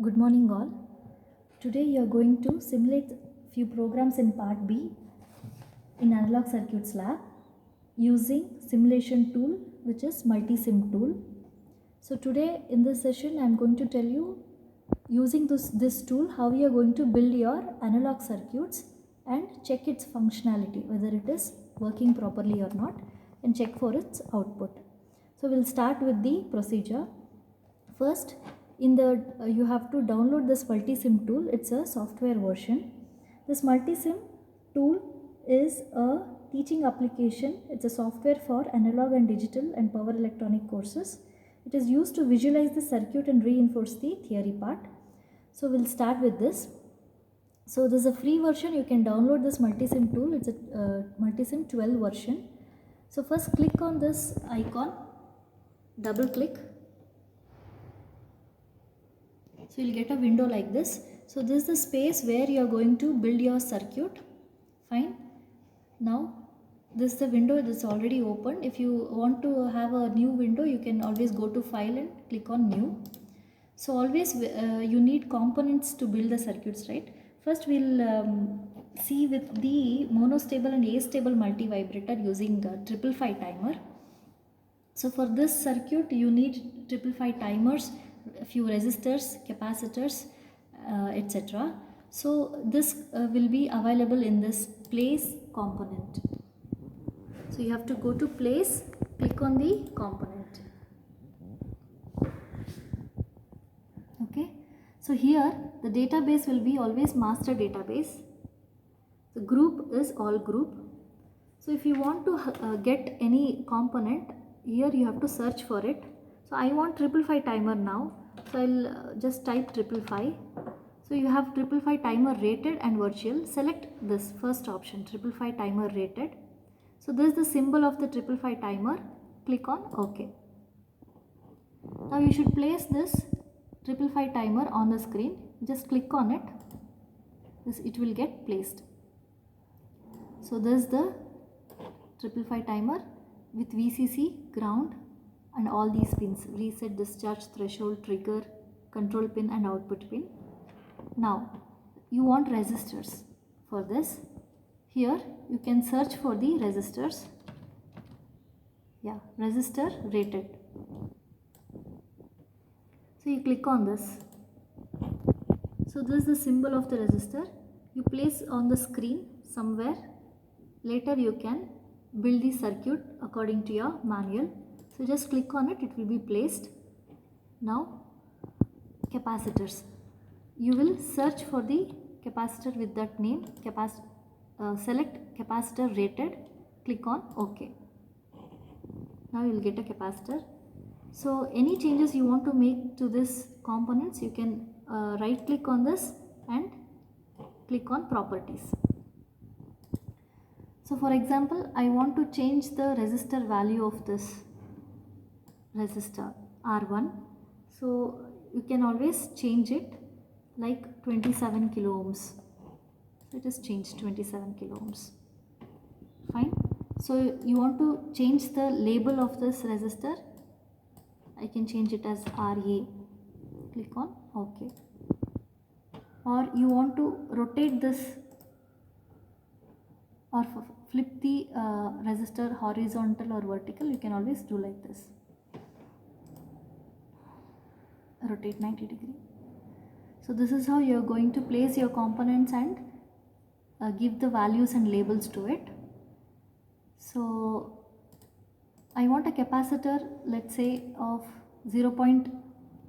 Good morning all. Today you are going to simulate few programs in part B in Analog Circuits lab using simulation tool which is multisim tool. So today in this session I am going to tell you using this tool how you are going to build your analog circuits and check its functionality, whether it is working properly or not, and check for its output. So we'll start with the procedure. First, in the you have to download this multisim tool. It's a software version. This multisim tool is a teaching application. It's a software for analog and digital and power electronic courses. It is used to visualize the circuit and reinforce the theory part. So we'll start with this. So this is a free version. You can download this multisim tool. It's a multisim 12 version. So first click on this icon, double click. So you'll get a window like this. So this is the space where you are going to build your circuit. Fine. Now this is the window that's already opened. If you want to have a new window, you can always go to file and click on new. So always you need components to build the circuits, right? First we'll see with the monostable and astable multivibrator using triple 5 timer. So for this circuit you need triple 5 timers, a few resistors, capacitors, etc. So this will be available in this place component. So you have to go to place, click on the component. Okay. So here the database will be always master database. The group is all group. So if you want to get any component, here you have to search for it. So I want triple 5 timer now. So I'll just type triple 5. So you have triple 5 timer rated and virtual. Select this first option, triple 5 timer rated. So this is the symbol of the triple 5 timer. Click on OK. Now you should place this triple 5 timer on the screen. Just click on it. It will get placed. So this is the triple 5 timer with VCC, ground and all these pins: reset, discharge, threshold, trigger, control pin and output pin. Now you want resistors. For this, here you can search for the resistors. Resistor rated. So you click on this. So this is the symbol of the resistor. You place on the screen somewhere. Later you can build the circuit according to your manual. So just click on it, it will be placed. Now capacitors. You will search for the capacitor with that name. Select capacitor rated, click on OK. Now you will get a capacitor. So any changes you want to make to this components, you can right click on this and click on properties. So for example, I want to change the resistor value of this resistor R1. So you can always change it like 27 kilo ohms. So it is changed 27 kilo ohms. Fine. So you want to change the label of this resistor. I can change it as RA. Click on OK. Or you want to rotate this or flip the resistor horizontal or vertical, you can always do like this. Rotate 90 degree. So this is how you are going to place your components and give the values and labels to it. So I want a capacitor, let's say of 0.01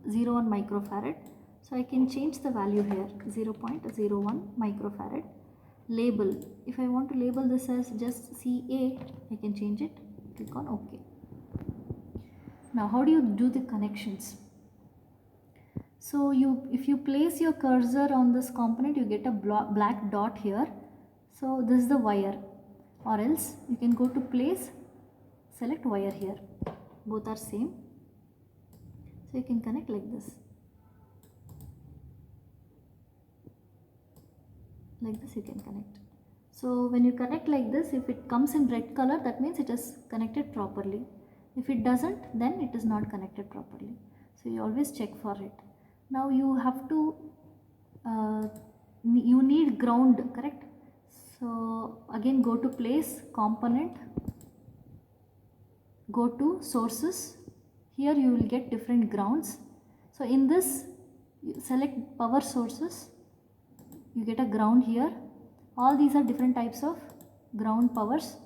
microfarad. So I can change the value here, 0.01 microfarad. Label, if I want to label this as just CA, I can change it, click on OK. Now how do you do the connections? So if you place your cursor on this component, you get a black dot here. So this is the wire, or else you can go to place, select wire here. Both are same. So you can connect like this. Like this you can connect. So when you connect like this, if it comes in red color, that means it is connected properly. If it doesn't, then it is not connected properly. So you always check for it. Now you have to you need ground, correct? So again go to place, component, go to sources. Here you will get different grounds. So in this you select power sources, you get a ground here. All these are different types of ground powers.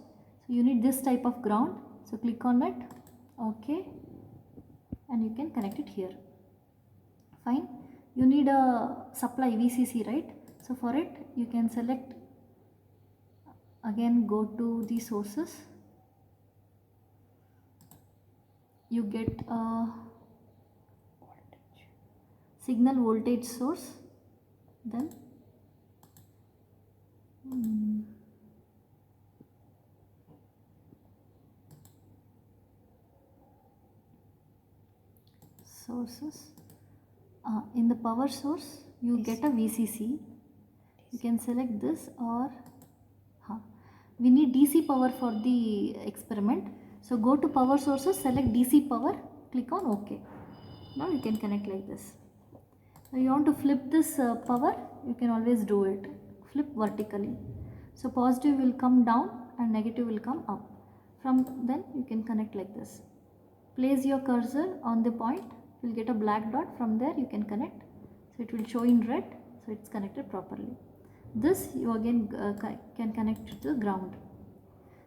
So you need this type of ground. So click on it, okay, and you can connect it here. Fine. You need a supply VCC, right? So for it you can select, again go to the sources, you get a signal voltage source, then sources, in the power source you get a VCC, you can select this, or we need DC power for the experiment. So go to power sources, select DC power, click on OK. Now you can connect like this. Now you want to flip this power, you can always do it, flip vertically. So positive will come down and negative will come up. From then you can connect like this. Place your cursor on the point, you will get a black dot, from there you can connect. So it will show in red, so it's connected properly. This you again can connect to the ground.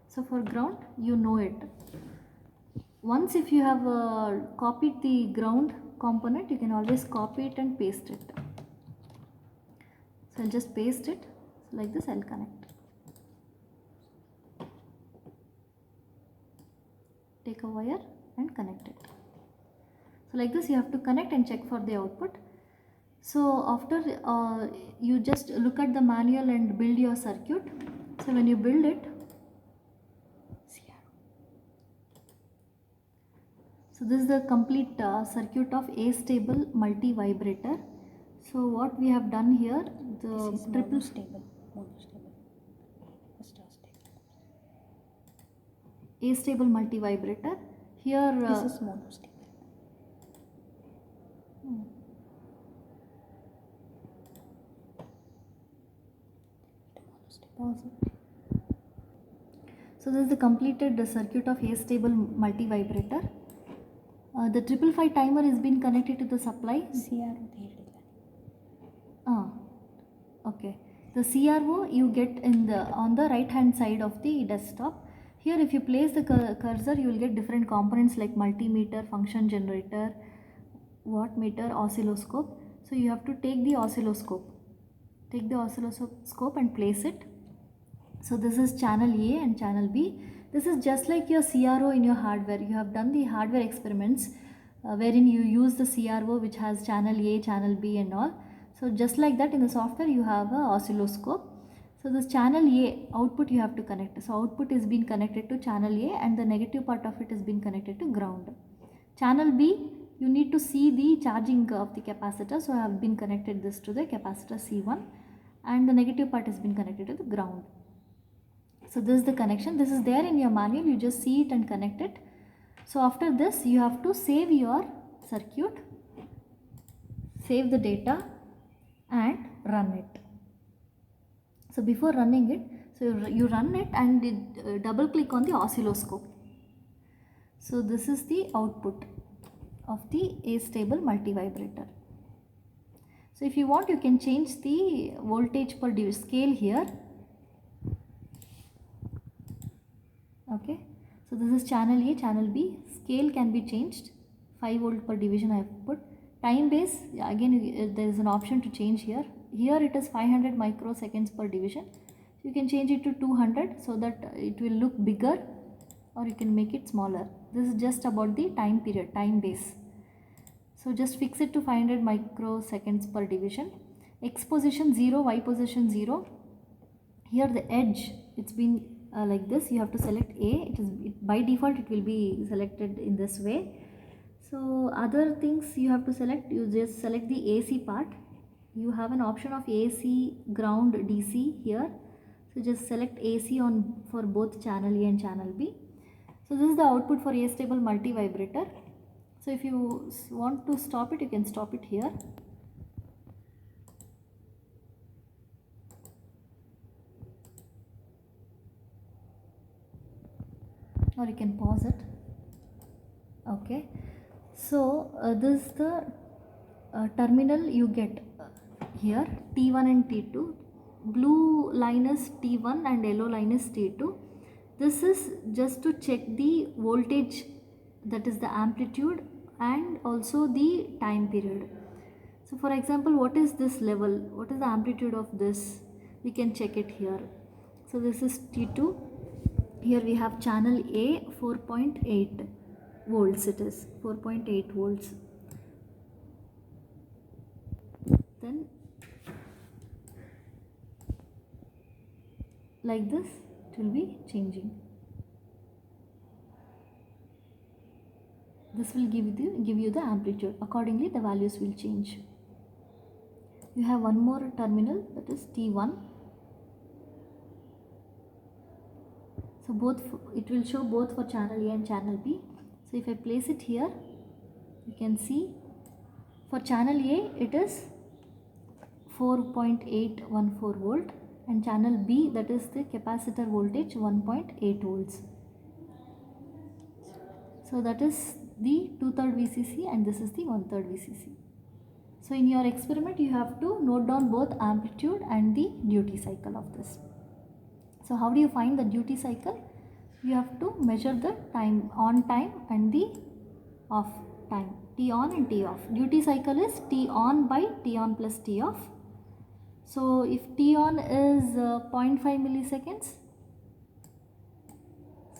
So for ground you know it. Once if you have copied the ground component, you can always copy it and paste it. So I'll just paste it, so like this I'll connect. Take a wire and connect it. So like this you have to connect and check for the output. So after you just look at the manual and build your circuit. So when you build it, so this is the complete circuit of A-stable multi-vibrator. So what we have done here, the triple stable, A-stable multi-vibrator. Here this is monostable. So this is the completed circuit of A-stable multi-vibrator. The 555 timer is been connected to the supply. Okay. The CRO you get in the on the right hand side of the desktop. Here if you place the cursor, you will get different components like multimeter, function generator, wattmeter, oscilloscope. So you have to take the oscilloscope. Take the oscilloscope and place it. So this is channel A and channel B. This is just like your CRO in your hardware. You have done the hardware experiments wherein you use the CRO which has channel A, channel B and all. So just like that in the software you have a oscilloscope. So this channel A output you have to connect. So output is being connected to channel A and the negative part of it is being connected to ground. Channel B, you need to see the charging of the capacitor. So I have been connected this to the capacitor C1 and the negative part has been connected to the ground. So this is the connection. This is there in your manual. You just see it and connect it. So after this you have to save your circuit, save the data and run it. So before running it, so you run it and double click on the oscilloscope. So this is the output of the A-stable multi-vibrator. So if you want, you can change the voltage per scale here. Okay, so this is channel A, channel B. Scale can be changed. 5 volt per division I have put. Time base, again there is an option to change here. Here it is 500 microseconds per division. You can change it to 200 so that it will look bigger, or you can make it smaller. This is just about the time period, time base. So just fix it to 500 microseconds per division. X position 0, Y position 0. Here the edge, it's been like this. You have to select A. By default it will be selected in this way. So other things you have to select, you just select the AC part. You have an option of AC, ground, DC here. So just select AC on for both channel A and channel B. So this is the output for A-stable multi-vibrator. So if you want to stop it, you can stop it here. or you can pause it. Okay, so this is the terminal you get here, T1 and T2. Blue line is T1 and yellow line is T2. This is just to check the voltage, that is the amplitude, and also the time period. So for example, what is this level, what is the amplitude of this, we can check it here. So this is T2. Here we have channel A, 4.8 volts, it is 4.8 volts. Then like this it will be changing. This will give you the amplitude. Accordingly the values will change. You have one more terminal, that is T1. So both, it will show both for channel A and channel B. So if I place it here, you can see for channel A it is 4.814 volt, and channel B, that is the capacitor voltage, 1.8 volts. So that is the 2/3 VCC and this is the 1/3 VCC. So in your experiment you have to note down both amplitude and the duty cycle of this. So how do you find the duty cycle? You have to measure the time, on time and the off time, T on and T off. Duty cycle is T on by T on plus T off. So if T on is 0.5 milliseconds,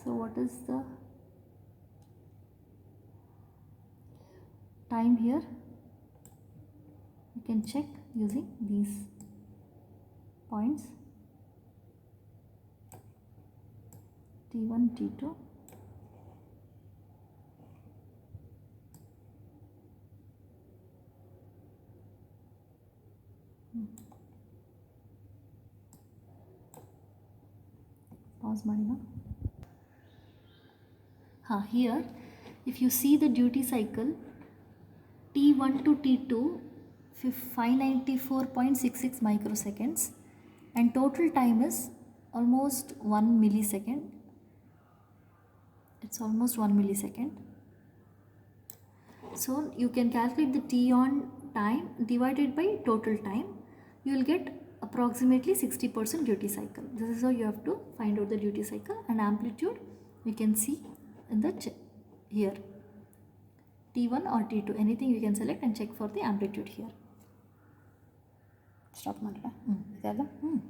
so what is the time here? You can check using these points, T1, T2. Pause Marina. Here if you see the duty cycle, T1 to T2 594.66 microseconds, and total time is almost 1 millisecond. It's almost 1 millisecond. So you can calculate the T on time divided by total time. You will get approximately 60% duty cycle. This is how you have to find out the duty cycle. And amplitude you can see in the here, T1 or T2, anything you can select and check for the amplitude here. Stop.